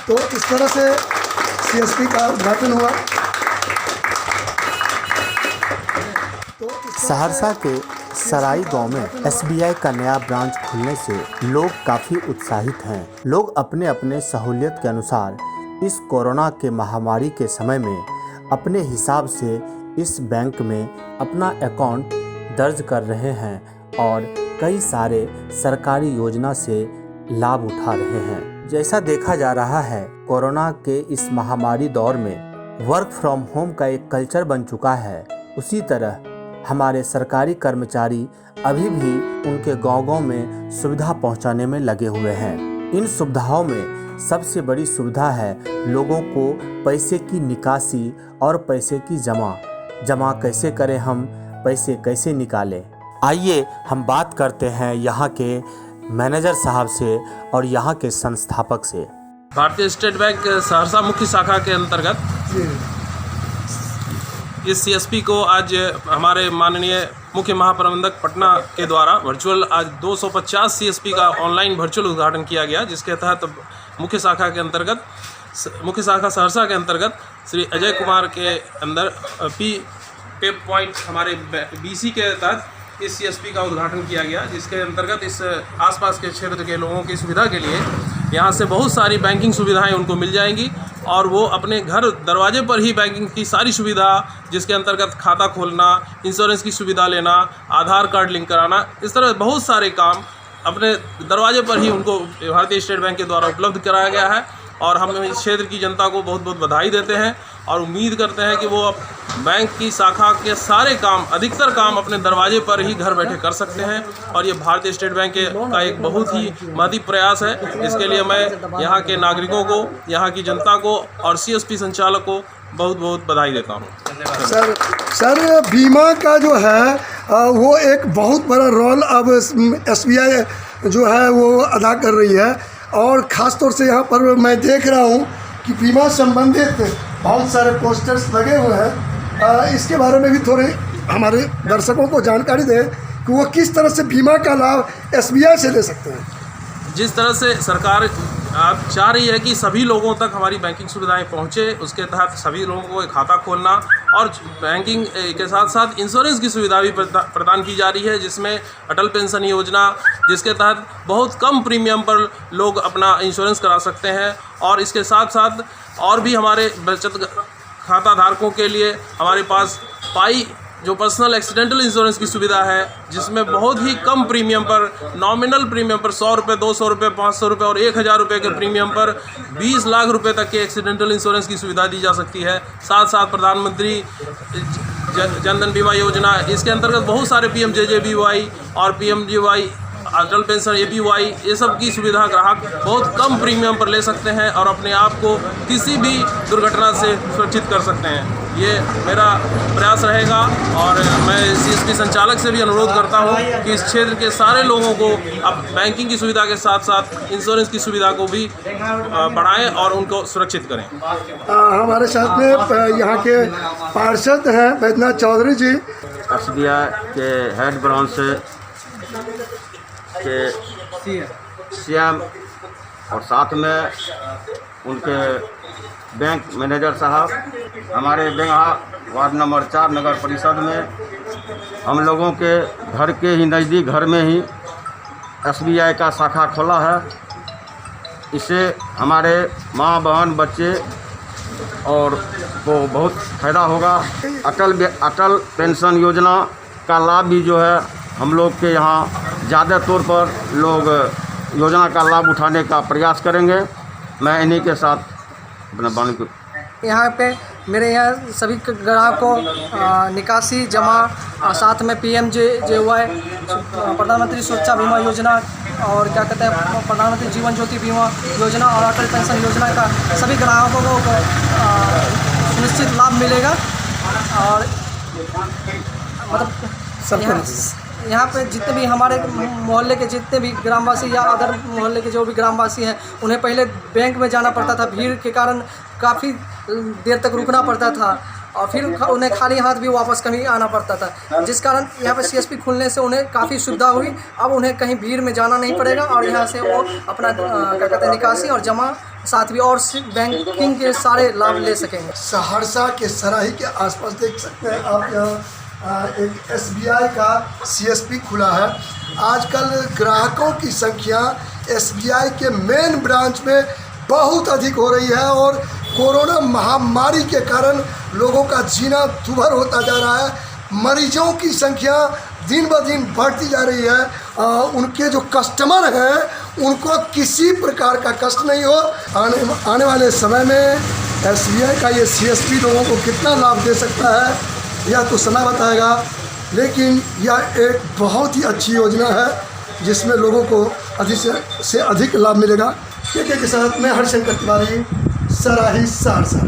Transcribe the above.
तो इस तरह से सीएसपी का उद्घाटन हुआ। सहरसा के सराई गांव में एसबीआई का नया ब्रांच खुलने से लोग काफ़ी उत्साहित हैं। लोग अपने अपने सहूलियत के अनुसार इस कोरोना के महामारी के समय में अपने हिसाब से इस बैंक में अपना अकाउंट दर्ज कर रहे हैं और कई सारे सरकारी योजना से लाभ उठा रहे हैं। जैसा देखा जा रहा है, कोरोना के इस महामारी दौर में वर्क फ्रॉम होम का एक कल्चर बन चुका है। उसी तरह हमारे सरकारी कर्मचारी अभी भी उनके गांव-गांव में सुविधा पहुंचाने में लगे हुए हैं। इन सुविधाओं में सबसे बड़ी सुविधा है लोगों को पैसे की निकासी और पैसे की जमा कैसे करें, हम पैसे कैसे निकालें। आइए हम बात करते हैं यहाँ के मैनेजर साहब से और यहाँ के संस्थापक से। भारतीय स्टेट बैंक सहरसा मुख्य शाखा के अंतर्गत इस सीएसपी को आज हमारे माननीय मुख्य महाप्रबंधक पटना के द्वारा वर्चुअल आज 250 सीएसपी का ऑनलाइन वर्चुअल उद्घाटन किया गया, जिसके तहत मुख्य शाखा सहरसा के अंतर्गत श्री अजय कुमार के अंदर पे पॉइंट हमारे बीसी के तहत इस सीएसपी का उद्घाटन किया गया, जिसके अंतर्गत इस आसपास के क्षेत्र के लोगों की सुविधा के लिए यहाँ से बहुत सारी बैंकिंग सुविधाएं उनको मिल जाएंगी और वो अपने घर दरवाजे पर ही बैंकिंग की सारी सुविधा, जिसके अंतर्गत खाता खोलना, इंश्योरेंस की सुविधा लेना, आधार कार्ड लिंक कराना, इस तरह बहुत सारे काम अपने दरवाजे पर ही उनको भारतीय स्टेट बैंक के द्वारा उपलब्ध कराया गया है। और हम इस क्षेत्र की जनता को बहुत बहुत बधाई देते हैं और उम्मीद करते हैं कि वो अब बैंक की शाखा के सारे काम, अधिकतर काम अपने दरवाजे पर ही घर बैठे कर सकते हैं और ये भारतीय स्टेट बैंक का एक बहुत ही महती प्रयास है। इसके लिए मैं यहाँ के नागरिकों को, यहाँ की जनता को और सीएसपी संचालक को बहुत बहुत बधाई देता हूँ। सर बीमा का जो है वो एक बहुत बड़ा रोल अब एसबीआई जो है वो अदा कर रही है और ख़ास तौर से यहाँ पर मैं देख रहा हूँ कि बीमा संबंधित बहुत सारे पोस्टर्स लगे हुए हैं। इसके बारे में भी थोड़े हमारे दर्शकों को जानकारी दें कि वो किस तरह से बीमा का लाभ एसबीआई से ले सकते हैं। जिस तरह से सरकार आप चाह रही है कि सभी लोगों तक हमारी बैंकिंग सुविधाएं पहुंचे, उसके तहत सभी लोगों को एक खाता खोलना और बैंकिंग के साथ साथ इंश्योरेंस की सुविधा भी प्रदान की जा रही है, जिसमें अटल पेंशन योजना, जिसके तहत बहुत कम प्रीमियम पर लोग अपना इंश्योरेंस करा सकते हैं। और इसके साथ साथ और भी हमारे बचत खाता धारकों के लिए हमारे पास पाई जो पर्सनल एक्सीडेंटल इंश्योरेंस की सुविधा है, जिसमें बहुत ही कम प्रीमियम पर, नॉमिनल प्रीमियम पर 100 रुपये, 200 रुपये, 500 रुपये और 1000 रुपये के प्रीमियम पर 20 लाख रुपए तक के एक्सीडेंटल इंश्योरेंस की सुविधा दी जा सकती है। साथ साथ प्रधानमंत्री जनधन बीमा योजना, इसके अंतर्गत बहुत सारे PMJJBY और PMJY, अटल पेंशन, APY, ये सब की सुविधा ग्राहक बहुत कम प्रीमियम पर ले सकते हैं और अपने आप को किसी भी दुर्घटना से सुरक्षित कर सकते हैं। ये मेरा प्रयास रहेगा और मैं CSP संचालक से भी अनुरोध करता हूँ कि इस क्षेत्र के सारे लोगों को अब बैंकिंग की सुविधा के साथ साथ इंश्योरेंस की सुविधा को भी बढ़ाएं और उनको सुरक्षित करें। हमारे साथ में यहाँ के पार्षद हैं बैद्यनाथ चौधरी जी, एसबीआई के हेड ब्रांच के CM और साथ में उनके बैंक मैनेजर साहब, हमारे बेंगहा वार्ड नंबर 4 नगर परिषद में हम लोगों के घर के ही नज़दीक, घर में ही एसबीआई का शाखा खोला है। इससे हमारे माँ बहन बच्चे और को बहुत फ़ायदा होगा। अटल पेंशन योजना का लाभ भी जो है हम लोग के यहाँ ज़्यादा तौर पर लोग योजना का लाभ उठाने का प्रयास करेंगे। मैं इन्हीं के साथ अपना बानी को यहाँ पे मेरे यहाँ सभी ग्राहकों को निकासी, जमा, साथ में PMJJY, प्रधानमंत्री सुरक्षा बीमा योजना और क्या कहते हैं प्रधानमंत्री जीवन ज्योति बीमा योजना और अटल पेंशन योजना का सभी ग्राहकों को सुनिश्चित लाभ मिलेगा। और मतलब यहाँ पे जितने भी हमारे मोहल्ले के जितने भी ग्रामवासी या अदर मोहल्ले के जो भी ग्रामवासी हैं, उन्हें पहले बैंक में जाना पड़ता था, भीड़ के कारण काफ़ी देर तक रुकना पड़ता था। और फिर उन्हें खाली हाथ भी वापस कभी आना पड़ता था, जिस कारण यहाँ पे CSP खुलने से उन्हें काफ़ी सुविधा हुई। अब उन्हें कहीं भीड़ में जाना नहीं पड़ेगा और यहाँ से वो अपना क्या कहते हैं निकासी और जमा साथ भी और बैंकिंग के सारे लाभ ले सकेंगे। सहरसा के सराही के आसपास देख सकते हैं आप, यहाँ एक SBI का CSP खुला है। आजकल ग्राहकों की संख्या SBI के मेन ब्रांच में बहुत अधिक हो रही है और कोरोना महामारी के कारण लोगों का जीना दुभर होता जा रहा है। मरीजों की संख्या दिन ब दिन बढ़ती जा रही है। उनके जो कस्टमर हैं उनको किसी प्रकार का कष्ट नहीं हो। आने वाले समय में SBI का ये CSP लोगों को कितना लाभ दे सकता है यह तो समय बताएगा, लेकिन यह एक बहुत ही अच्छी योजना है जिसमें लोगों को अधिक से अधिक लाभ मिलेगा। के साथ मैं हरिशंकर तिवारी, सराही, सहरसा।